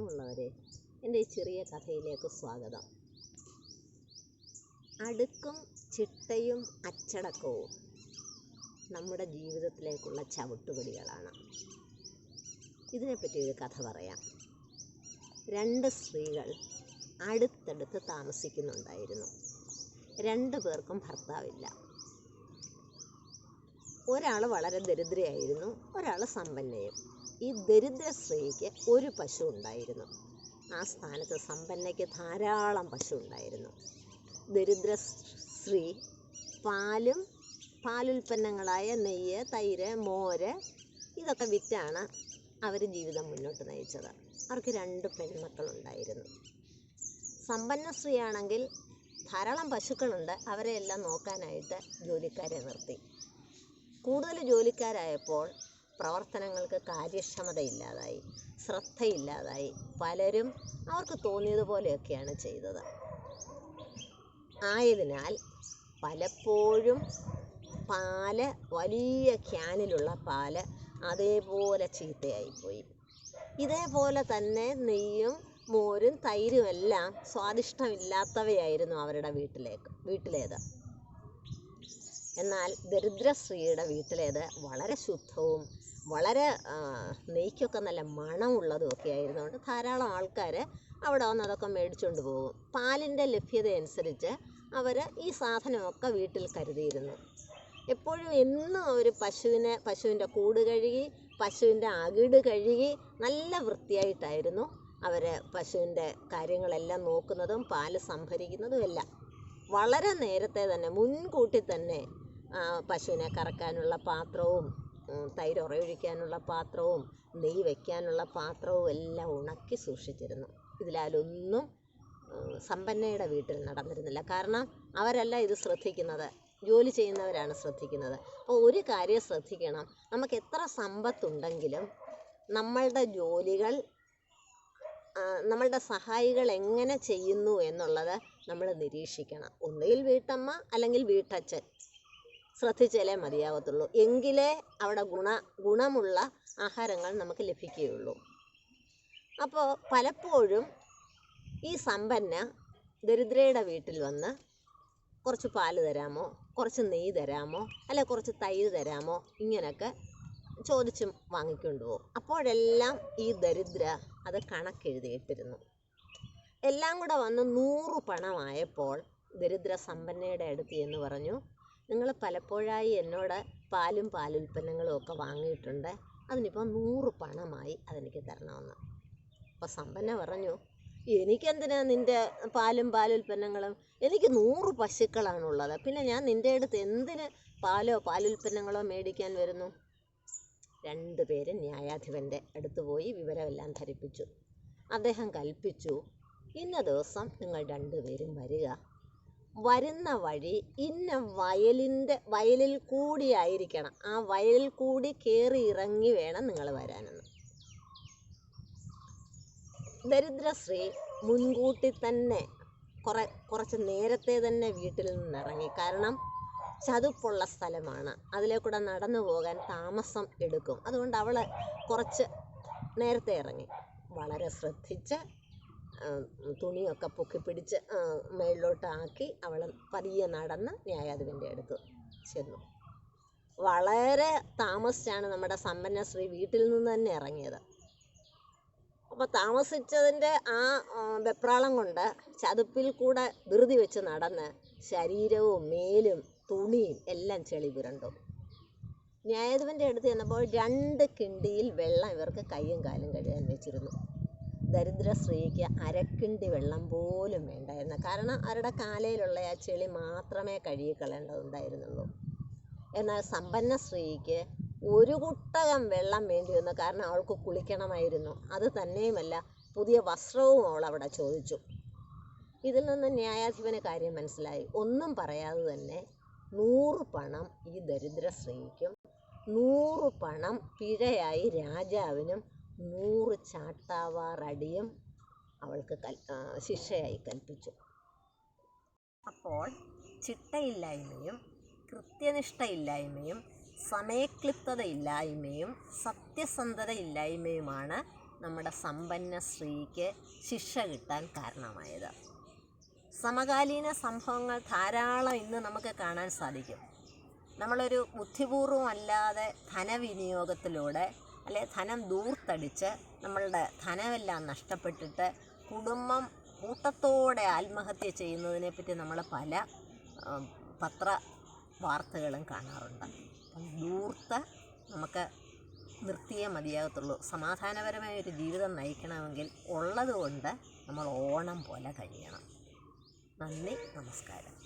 പ്രിയമുള്ളവരെ, എൻ്റെ ഈ ചെറിയ കഥയിലേക്ക് സ്വാഗതം. അടുക്കും ചിട്ടയും അച്ചടക്കവും നമ്മുടെ ജീവിതത്തിലേക്കുള്ള ചവിട്ടുപടികളാണ്. ഇതിനെപ്പറ്റി ഒരു കഥ പറയാം. 2 സ്ത്രീകൾ അടുത്തടുത്ത് താമസിക്കുന്നുണ്ടായിരുന്നു. 2 പേർക്കും ഭർത്താവില്ല. ഒരാൾ വളരെ ദരിദ്രയായിരുന്നു, ഒരാൾ സമ്പന്നയും. ഈ ദരിദ്ര സ്ത്രീക്ക് ഒരു പശു ഉണ്ടായിരുന്നു. ആ സ്ഥാനത്ത് സമ്പന്നയ്ക്ക് ധാരാളം പശു ഉണ്ടായിരുന്നു. ദരിദ്ര സ്ത്രീ പാലുൽപ്പന്നങ്ങളായ നെയ്യ്, തൈര്, മോര് ഇതൊക്കെ വിറ്റാണ് അവർ ജീവിതം മുന്നോട്ട് നയിച്ചത്. അവർക്ക് 2 പെൺമക്കളുണ്ടായിരുന്നു. സമ്പന്ന സ്ത്രീയാണെങ്കിൽ ധാരാളം പശുക്കളുണ്ട്, അവരെയെല്ലാം നോക്കാനായിട്ട് ജോലിക്കാരെ നിർത്തി. കൂടുതൽ ജോലിക്കാരായപ്പോൾ പ്രവർത്തനങ്ങൾക്ക് കാര്യക്ഷമതയില്ലാതായി, ശ്രദ്ധയില്ലാതായി. പലരും അവർക്ക് തോന്നിയതുപോലെയൊക്കെയാണ് ചെയ്തത്. ആയതിനാൽ പലപ്പോഴും പാല്, വലിയ ക്യാനിലുള്ള പാല് അതേപോലെ ചീത്തയായിപ്പോയി. ഇതേപോലെ തന്നെ നെയ്യും മോരും തൈരും എല്ലാം സ്വാദിഷ്ടമില്ലാത്തവയായിരുന്നു അവരുടെ വീട്ടിലേത്. എന്നാൽ ദരിദ്ര സ്ത്രീയുടെ വീട്ടിലേത് വളരെ ശുദ്ധവും വളരെ നെയ്ക്കൊക്കെ നല്ല മണമുള്ളതുമൊക്കെ ആയിരുന്നുകൊണ്ട് ധാരാളം ആൾക്കാർ അവിടെ വന്ന് അതൊക്കെ മേടിച്ചുകൊണ്ട് പോകും. പാലിൻ്റെ ലഭ്യത അനുസരിച്ച് അവർ ഈ സാധനമൊക്കെ വീട്ടിൽ കരുതിയിരുന്നു. എപ്പോഴും എന്നും അവർ പശുവിൻ്റെ കൂട് കഴുകി, പശുവിൻ്റെ അകിട് കഴുകി നല്ല വൃത്തിയായിട്ടായിരുന്നു അവർ പശുവിൻ്റെ കാര്യങ്ങളെല്ലാം നോക്കുന്നതും പാല് സംഭരിക്കുന്നതും എല്ലാം. വളരെ നേരത്തെ തന്നെ, മുൻകൂട്ടി തന്നെ പശുവിനെ കറക്കാനുള്ള പാത്രവും തൈര് ഉറയൊഴിക്കാനുള്ള പാത്രവും നെയ്യ് വയ്ക്കാനുള്ള പാത്രവും എല്ലാം ഉണക്കി സൂക്ഷിച്ചിരുന്നു. ഇതിലാലൊന്നും സമ്പന്നയുടെ വീട്ടിൽ നടന്നിരുന്നില്ല. കാരണം അവരല്ല ഇത് ശ്രദ്ധിക്കുന്നത്, ജോലി ചെയ്യുന്നവരാണ് ശ്രദ്ധിക്കുന്നത്. അപ്പോൾ ഒരു കാര്യം ശ്രദ്ധിക്കണം, നമുക്ക് എത്ര സമ്പത്തുണ്ടെങ്കിലും നമ്മളുടെ ജോലികൾ, നമ്മളുടെ സഹായികൾ എങ്ങനെ ചെയ്യുന്നു എന്നുള്ളത് നമ്മൾ നിരീക്ഷിക്കണം. ഒന്നുകിൽ വീട്ടമ്മ അല്ലെങ്കിൽ വീട്ടച്ഛൻ ശ്രദ്ധിച്ചാലേ മതിയാവത്തുള്ളൂ. എങ്കിലേ അവിടെ ഗുണമുള്ള ആഹാരങ്ങൾ നമുക്ക് ലഭിക്കുകയുള്ളൂ. അപ്പോൾ പലപ്പോഴും ഈ സമ്പന്ന ദരിദ്രയുടെ വീട്ടിൽ വന്ന് കുറച്ച് പാല് തരാമോ, കുറച്ച് നെയ്യ് തരാമോ, അല്ലെ കുറച്ച് തൈര് തരാമോ, ഇങ്ങനെയൊക്കെ ചോദിച്ചും വാങ്ങിക്കൊണ്ട് പോകും. അപ്പോഴെല്ലാം ഈ ദരിദ്ര അത് കണക്കെഴുതിയിട്ടിരുന്നു. എല്ലാം കൂടെ വന്ന് 100 പണമായപ്പോൾ ദരിദ്ര സമ്പന്നയുടെ അടുത്ത് എന്ന് പറഞ്ഞു, നിങ്ങൾ പലപ്പോഴായി എന്നോട് പാലും പാലുൽപ്പന്നങ്ങളും ഒക്കെ വാങ്ങിയിട്ടുണ്ട്, അതിനിപ്പോൾ 100 പണമായി, അതെനിക്ക് തരണമെന്ന്. അപ്പോൾ സമ്പന്ന പറഞ്ഞു, എനിക്കെന്തിനാ നിൻ്റെ പാലും പാലുൽപ്പന്നങ്ങളും? എനിക്ക് 100 പശുക്കളാണുള്ളത്, പിന്നെ ഞാൻ നിൻ്റെ അടുത്ത് എന്തിന് പാലോ പാലുൽപ്പന്നങ്ങളോ മേടിക്കാൻ വരുന്നു? 2 പേരും ന്യായാധിപൻ്റെ അടുത്ത് പോയി വിവരമെല്ലാം ധരിപ്പിച്ചു. അദ്ദേഹം കൽപ്പിച്ചു, ഇന്ന ദിവസം നിങ്ങൾ 2 പേരും വരിക, വരുന്ന വഴി ഇന്ന വയലിൽ കൂടി ആയിരിക്കണം, ആ വയലിൽ കൂടി കയറി ഇറങ്ങി വേണം നിങ്ങൾ വരാനെന്ന്. ദരിദ്ര സ്ത്രീ മുൻകൂട്ടി തന്നെ കുറച്ച് നേരത്തെ തന്നെ വീട്ടിൽ നിന്നിറങ്ങി. കാരണം ചതുപ്പുള്ള സ്ഥലമാണ്, അതിലേക്കൂടെ നടന്നു പോകാൻ താമസം എടുക്കും. അതുകൊണ്ട് അവൾ കുറച്ച് നേരത്തെ ഇറങ്ങി. വളരെ ശ്രദ്ധിച്ച് തുണിയൊക്കെ പൊക്കി പിടിച്ച് മേളിലോട്ടാക്കി അവൾ പതിയെ നടന്ന് ന്യായാധിപൻ്റെ അടുത്ത് ചെന്നു. വളരെ താമസിച്ചാണ് നമ്മുടെ സമ്പന്ന സ്ത്രീ വീട്ടിൽ നിന്ന് തന്നെ ഇറങ്ങിയത്. അപ്പോൾ താമസിച്ചതിൻ്റെ ആ വെപ്രാളം കൊണ്ട് ചതുപ്പിൽ കൂടെ ധൃതി വെച്ച് നടന്ന് ശരീരവും മേലും തുണിയും എല്ലാം ചെളി പുരണ്ടു. ന്യായാധിപൻ്റെ അടുത്ത് ചെന്നപ്പോൾ 2 കിണ്ടിയിൽ വെള്ളം ഇവർക്ക് കയ്യും കാലും കഴുകാൻ വെച്ചിരുന്നു. ദരിദ്ര സ്ത്രീക്ക് 1/2 കിണ്ടി വെള്ളം പോലും വേണ്ടായിരുന്നു. കാരണം അവരുടെ കാലയിലുള്ള ആ ചെളി മാത്രമേ കഴുകിക്കളയേണ്ടതുണ്ടായിരുന്നുള്ളൂ. എന്നാൽ സമ്പന്ന സ്ത്രീക്ക് 1 കുട്ടകം വെള്ളം വേണ്ടി വന്നു. കാരണം അവൾക്ക് കുളിക്കണമായിരുന്നു. അത് തന്നെയുമല്ല, പുതിയ വസ്ത്രവും അവൾ അവിടെ ചോദിച്ചു. ഇതിൽ നിന്ന് ന്യായാധിപന് കാര്യം മനസ്സിലായി. ഒന്നും പറയാതെ തന്നെ 100 പണം ഈ ദരിദ്ര സ്ത്രീക്കും 100 പണം പിഴയായി രാജാവിനും 100 ചാട്ടാവാറടിയും അവൾക്ക് ശിക്ഷയായി കൽപ്പിച്ചു. അപ്പോൾ ചിട്ടയില്ലായ്മയും കൃത്യനിഷ്ഠയില്ലായ്മയും സമയക്ലിപ്തതയില്ലായ്മയും സത്യസന്ധതയില്ലായ്മയുമാണ് നമ്മുടെ സമ്പന്ന സ്ത്രീക്ക് ശിക്ഷ കിട്ടാൻ കാരണമായത്. സമകാലീന സംഭവങ്ങൾ ധാരാളം ഇന്ന് നമുക്ക് കാണാൻ സാധിക്കും. നമ്മളൊരു ബുദ്ധിപൂർവമല്ലാതെ ധനവിനിയോഗത്തിലൂടെ ധനം ദൂർത്തടിച്ച് നമ്മളുടെ ധനമെല്ലാം നഷ്ടപ്പെട്ടിട്ട് കുടുംബം കൂട്ടത്തോടെ ആത്മഹത്യ ചെയ്യുന്നതിനെപ്പറ്റി നമ്മൾ പല പത്ര വാർത്തകളും കാണാറുണ്ട്. ദൂർത്ത് നമുക്ക് നിർത്തിയേ മതിയാകത്തുള്ളൂ. സമാധാനപരമായ ഒരു ജീവിതം നയിക്കണമെങ്കിൽ ഉള്ളതുകൊണ്ട് നമ്മൾ ഓണം പോലെ കഴിയണം. നന്ദി, നമസ്കാരം.